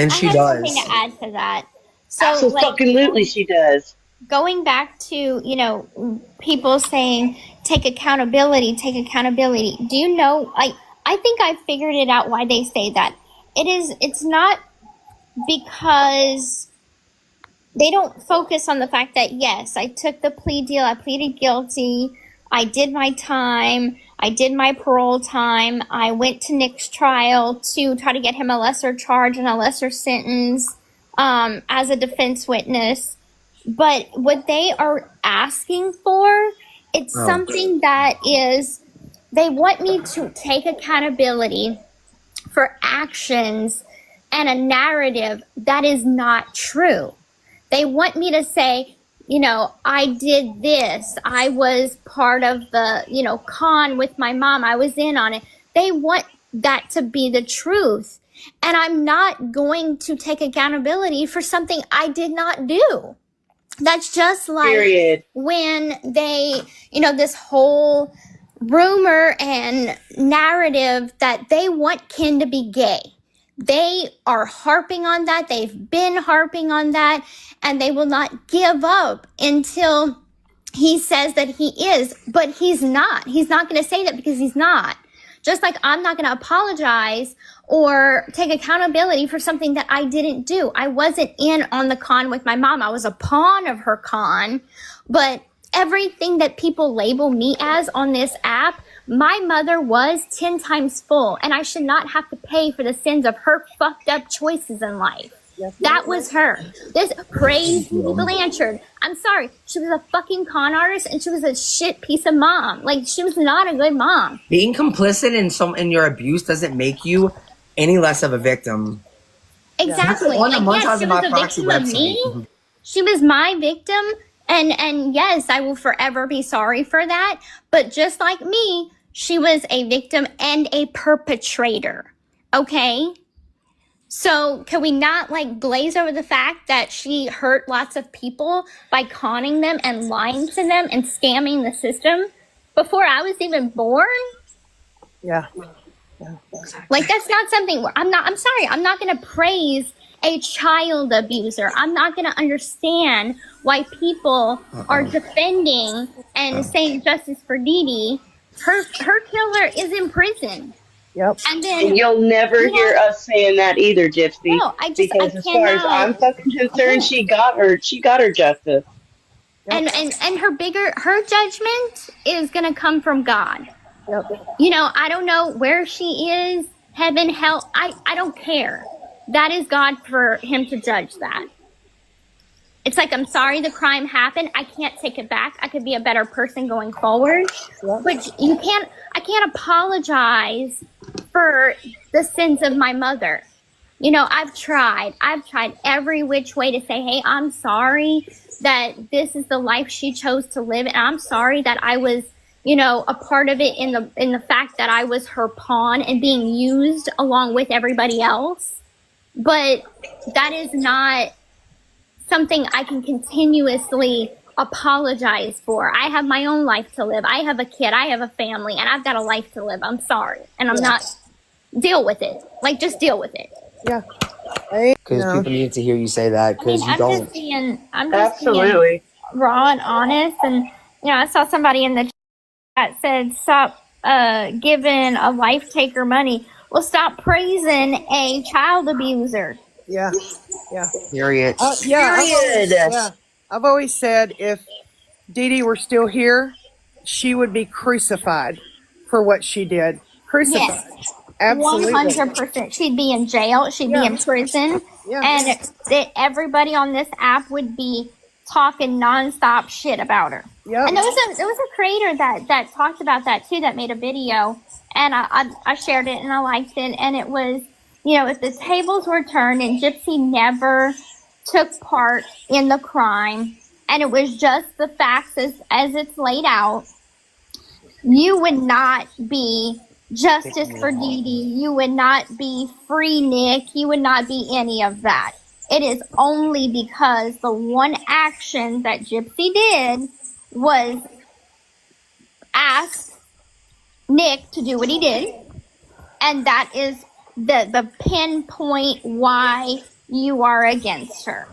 And I she have something does. to add to that. So, Absolutely, she does. going back to, people saying, take accountability, take accountability. Do you know, I think I figured it out why they say that. It's not because they don't focus on the fact that, yes, I took the plea deal, I pleaded guilty, I did my time, I did my parole time, I went to Nick's trial to try to get him a lesser charge and a lesser sentence as a defense witness. But what they are asking for, it's something that is, they want me to take accountability for actions and a narrative that is not true. They want me to say, I did this. I was part of the, con with my mom. I was in on it. They want that to be the truth. And I'm not going to take accountability for something I did not do. That's just like Period. when they, this whole rumor and narrative that they want Ken to be gay. They are harping on that. They've been harping on that, and they will not give up until he says that he is, but he's not. He's not going to say that because he's not. Just like I'm not going to apologize or take accountability for something that I didn't do. I wasn't in on the con with my mom. I was a pawn of her con, but everything that people label me as on this app, my mother was 10 times full, and I should not have to pay for the sins of her fucked up choices in life. That was her. This crazy Blanchard. I'm sorry. She was a fucking con artist, and she was a shit piece of mom. Like, she was not a good mom. Being complicit in your abuse doesn't make you any less of a victim. Exactly. Like, yes, she was a victim of me. She was my victim. And yes, I will forever be sorry for that. But just like me, she was a victim and a perpetrator. Okay? So can we not glaze over the fact that she hurt lots of people by conning them and lying to them and scamming the system before I was even born? Yeah. That's not something I'm sorry, I'm not going to praise a child abuser. I'm not going to understand why people are defending and saying justice for Dee Dee. Her killer is in prison. Yep. And you'll never hear us saying that either, Gypsy. No, because as far as I'm fucking concerned, she got her justice. Yep. And her judgment is gonna come from God. Yep. I don't know where she is, heaven, hell. I don't care. That is God for him to judge that. It's like, I'm sorry the crime happened. I can't take it back. I could be a better person going forward. Yep. But I can't apologize for the sins of my mother. I've tried every which way to say, hey, I'm sorry that this is the life she chose to live. And I'm sorry that I was, a part of it in the fact that I was her pawn and being used along with everybody else. But that is not something I can continuously apologize for. I have my own life to live. I have a kid. I have a family, and I've got a life to live. I'm sorry. And I'm not, deal with it. Just deal with it. Yeah. Because people need to hear you say that, because you don't. I'm just being raw and honest. And, I saw somebody in the chat that said, stop giving a life taker money. Well, stop praising a child abuser. Yeah. Yeah. Period. I've always said if Dee Dee were still here, she would be crucified for what she did. Crucified. Yes. Absolutely. 100%. She'd be in jail. She'd be in prison. Yeah. And that everybody on this app would be talking nonstop shit about her. Yep. And there was a creator that talked about that too, that made a video, and I shared it and I liked it, and it was, if the tables were turned and Gypsy never took part in the crime and it was just the facts as it's laid out, you would not be justice for Dee Dee. You would not be free Nick. You would not be any of that. It is only because the one action that Gypsy did was ask Nick to do what he did, and that is the pinpoint why you are against her.